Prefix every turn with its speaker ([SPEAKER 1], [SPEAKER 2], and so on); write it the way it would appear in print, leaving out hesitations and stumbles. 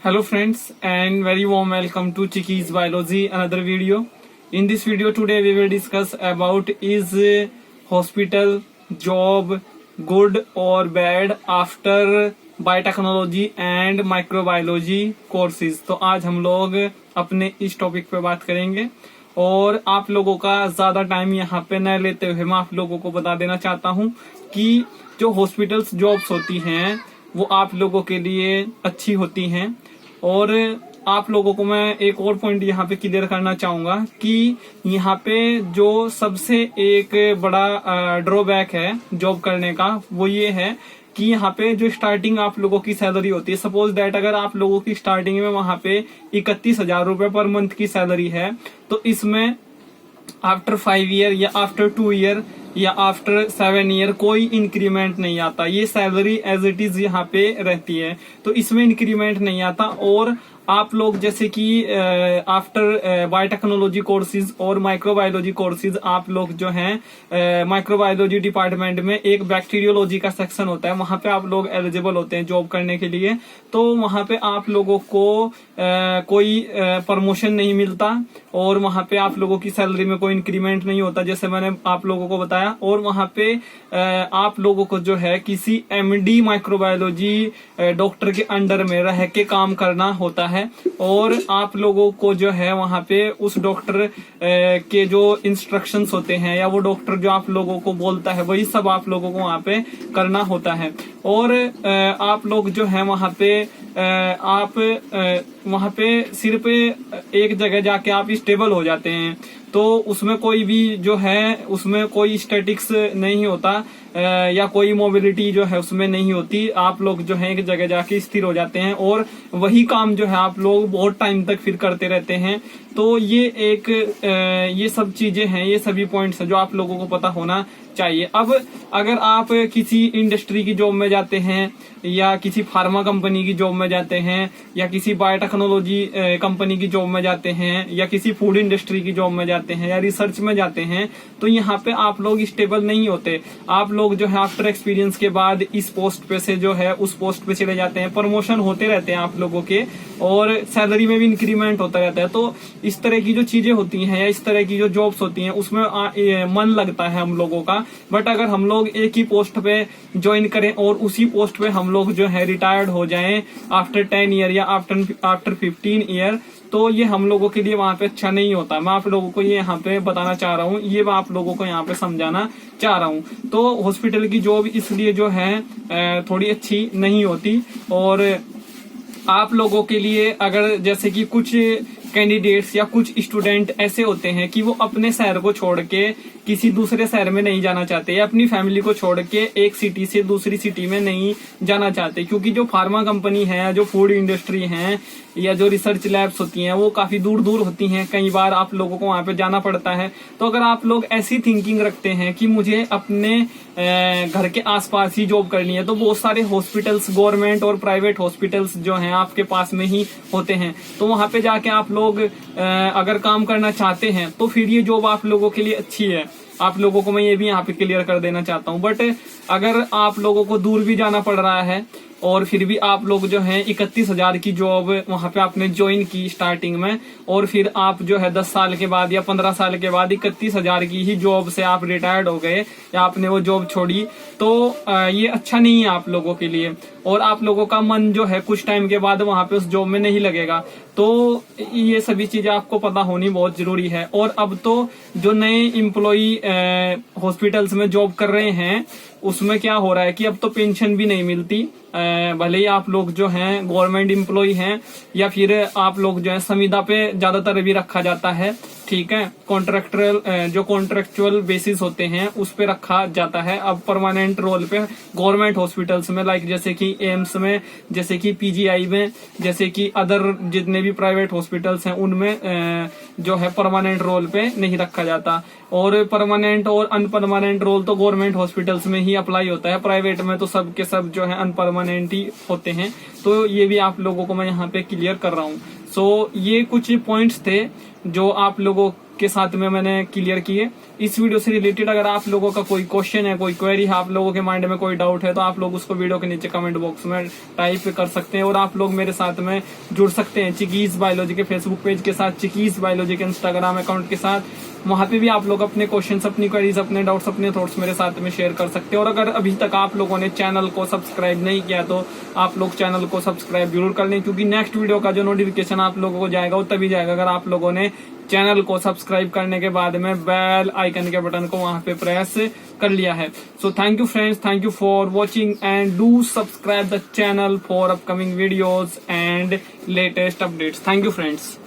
[SPEAKER 1] Hello friends and very warm welcome to Chicky's Biology, another video. In this video today we will discuss about is hospital job good or bad after biotechnology and microbiology courses. तो आज हम लोग अपने इस topic पे बात करेंगे और आप लोगों का ज्यादा टाइम यहाँ पे न लेते हुए मैं आप लोगों को बता देना चाहता हूँ कि जो हॉस्पिटल्स जॉब्स होती हैं वो आप लोगों के लिए अच्छी होती हैं। और आप लोगों को मैं एक और पॉइंट यहाँ पे क्लियर करना चाहूंगा कि यहाँ पे जो सबसे एक बड़ा ड्रॉबैक है जॉब करने का वो ये है कि यहाँ पे जो स्टार्टिंग आप लोगों की सैलरी होती है, सपोज दैट अगर आप लोगों की स्टार्टिंग में वहां पे 31,000 रुपए पर मंथ की सैलरी है तो इसमें आफ्टर 5 ईयर या आफ्टर 2 ईयर या आफ्टर 7 ईयर कोई इंक्रीमेंट नहीं आता। ये सैलरी एज इट इज यहाँ पे रहती है, तो इसमें इंक्रीमेंट नहीं आता। और आप लोग जैसे कि आफ्टर बायोटेक्नोलॉजी कोर्सेज और माइक्रोबायोलॉजी कोर्सेज आप लोग जो हैं माइक्रोबायोलॉजी डिपार्टमेंट में एक बैक्टीरियोलॉजी का सेक्शन होता है, वहां पे आप लोग एलिजिबल होते हैं जॉब करने के लिए। तो वहां पे आप लोगों को कोई प्रमोशन नहीं मिलता और वहां पे आप लोगों की सैलरी में कोई इंक्रीमेंट नहीं होता, जैसे मैंने आप लोगों को बताया। और वहां पे आप लोगों को जो है किसी एमडी माइक्रोबायोलॉजी डॉक्टर के अंडर में रह के काम करना होता है और आप लोगों को जो है वहां पे उस डॉक्टर के जो इंस्ट्रक्शंस होते हैं या वो डॉक्टर जो आप लोगों को बोलता है वही सब आप लोगों को वहां पे करना होता है। और आप लोग जो है वहां पे आप वहां पे सिर्फ एक जगह जाके आप स्टेबल हो जाते हैं, तो उसमें कोई भी जो है उसमें कोई स्टैटिक्स नहीं होता या कोई मोबिलिटी जो है उसमें नहीं होती। आप लोग जो है एक जगह जाके स्थिर हो जाते हैं और वही काम जो है आप लोग बहुत टाइम तक फिर करते रहते हैं। तो ये एक ये सब चीजें हैं, ये सभी पॉइंट्स हैं जो आप लोगों को पता होना चाहिए। अब अगर आप किसी इंडस्ट्री की जॉब में जाते हैं या किसी फार्मा कंपनी की जॉब में जाते हैं या किसी बायोटेक्नोलॉजी कंपनी की जॉब में जाते हैं या किसी फूड इंडस्ट्री की जॉब में जाते हैं या रिसर्च में जाते हैं, तो यहाँ पे आप लोग स्टेबल नहीं होते। आप लोग जो है आफ्टर एक्सपीरियंस के बाद इस पोस्ट पे से जो है उस पोस्ट पे चले जाते हैं, प्रमोशन होते रहते हैं आप लोगों के और सैलरी में भी इंक्रीमेंट होता रहता है। तो इस तरह की जो चीजें होती हैं या इस तरह की जो जॉब्स होती हैं उसमें मन लगता है हम लोगों का। बट अगर हम लोग एक ही पोस्ट पे ज्वाइन करें और उसी पोस्ट पे हम लोग जो है रिटायर्ड हो जाएं आफ्टर 10 ईयर या आफ्टर 15 ईयर, तो ये हम लोगों के लिए वहां पे अच्छा नहीं होता। मैं आप लोगों को ये यहाँ पे बताना चाह रहा हूँ, ये मैं आप लोगों को यहाँ पे समझाना चाह रहा हूँ। तो हॉस्पिटल की जॉब इसलिए जो है थोड़ी अच्छी नहीं होती। और आप लोगों के लिए अगर जैसे कि कुछ कैंडिडेट्स या कुछ स्टूडेंट ऐसे होते हैं कि वो अपने शहर को छोड़ के किसी दूसरे शहर में नहीं जाना चाहते या अपनी फैमिली को छोड़ के एक सिटी से दूसरी सिटी में नहीं जाना चाहते, क्योंकि जो फार्मा कंपनी है, जो फूड इंडस्ट्री है या जो रिसर्च लैब्स होती हैं वो काफी दूर दूर होती हैं, कई बार आप लोगों को वहां पे जाना पड़ता है। तो अगर आप लोग ऐसी थिंकिंग रखते हैं कि मुझे अपने घर के आसपास ही जॉब करनी है, तो बहुत सारे हॉस्पिटल्स गवर्नमेंट और प्राइवेट हॉस्पिटल्स जो हैं आपके पास में ही होते हैं, तो वहां पे जाके आप लोग अगर काम करना चाहते हैं तो फिर ये जॉब आप लोगों के लिए अच्छी है। आप लोगों को मैं ये भी यहाँ पे क्लियर कर देना चाहता हूँ। बट अगर आप लोगों को दूर भी जाना पड़ रहा है और फिर भी आप लोग जो है 31,000 की जॉब वहां पे आपने ज्वाइन की स्टार्टिंग में और फिर आप जो है 10 साल के बाद या 15 साल के बाद 31,000 की ही जॉब से आप रिटायर्ड हो गए या आपने वो जॉब छोड़ी, तो ये अच्छा नहीं है आप लोगों के लिए। और आप लोगों का मन जो है कुछ टाइम के बाद वहां पे उस जॉब में नहीं लगेगा। तो ये सभी चीजें आपको पता होनी बहुत जरूरी है। और अब तो जो नए एम्प्लॉई हॉस्पिटल्स में जॉब कर रहे हैं उसमें क्या हो रहा है कि अब तो पेंशन भी नहीं मिलती, भले ही आप लोग जो हैं गवर्नमेंट एम्प्लॉय हैं या फिर आप लोग जो है संविदा पे ज्यादातर भी रखा जाता है, ठीक है। कॉन्ट्रेक्चुअल बेसिस होते हैं उस पे रखा जाता है। अब परमानेंट रोल पे गवर्नमेंट हॉस्पिटल्स में लाइक जैसे कि एम्स में, जैसे कि पीजीआई में, जैसे कि अदर जितने भी प्राइवेट हॉस्पिटल्स हैं उनमें जो है परमानेंट रोल पे नहीं रखा जाता। और परमानेंट और अनपरमानेंट रोल तो गवर्नमेंट हॉस्पिटल्स में ही अप्लाई होता है, प्राइवेट में तो सब के सब जो है अनपरमानेंट ही होते हैं। तो ये भी आप लोगों को मैं यहाँ पे क्लियर कर रहा हूँ। सो ये कुछ पॉइंट्स थे जो आप लोगों के साथ में मैंने क्लियर किए। इस वीडियो से रिलेटेड अगर आप लोगों का कोई क्वेश्चन है, कोई क्वेरी है, आप लोगों के माइंड में कोई डाउट है, तो आप लोग उसको वीडियो के नीचे कमेंट बॉक्स में टाइप कर सकते हैं और आप लोग मेरे साथ में जुड़ सकते हैं चिकीज बायोलॉजी के फेसबुक पेज के साथ, चिकीज बायोलॉजी के इंस्टाग्राम अकाउंट के साथ। वहां पे भी आप लोग अपने क्वेश्चंस, अपनी क्वेरीज, अपने डाउट्स, अपने थॉट्स मेरे साथ में शेयर कर सकते हैं। और अगर अभी तक आप लोगों ने चैनल को सब्सक्राइब नहीं किया तो आप लोग चैनल को सब्सक्राइब जरूर कर लें, क्योंकि नेक्स्ट वीडियो का जो नोटिफिकेशन आप लोगों को जाएगा वो तभी जाएगा अगर आप लोगों ने चैनल को सब्सक्राइब करने के बाद में बेल आइकन के बटन को वहां पे प्रेस कर लिया है। So thank you friends, thank you for watching and do subscribe the channel for upcoming videos and latest updates. Thank you friends.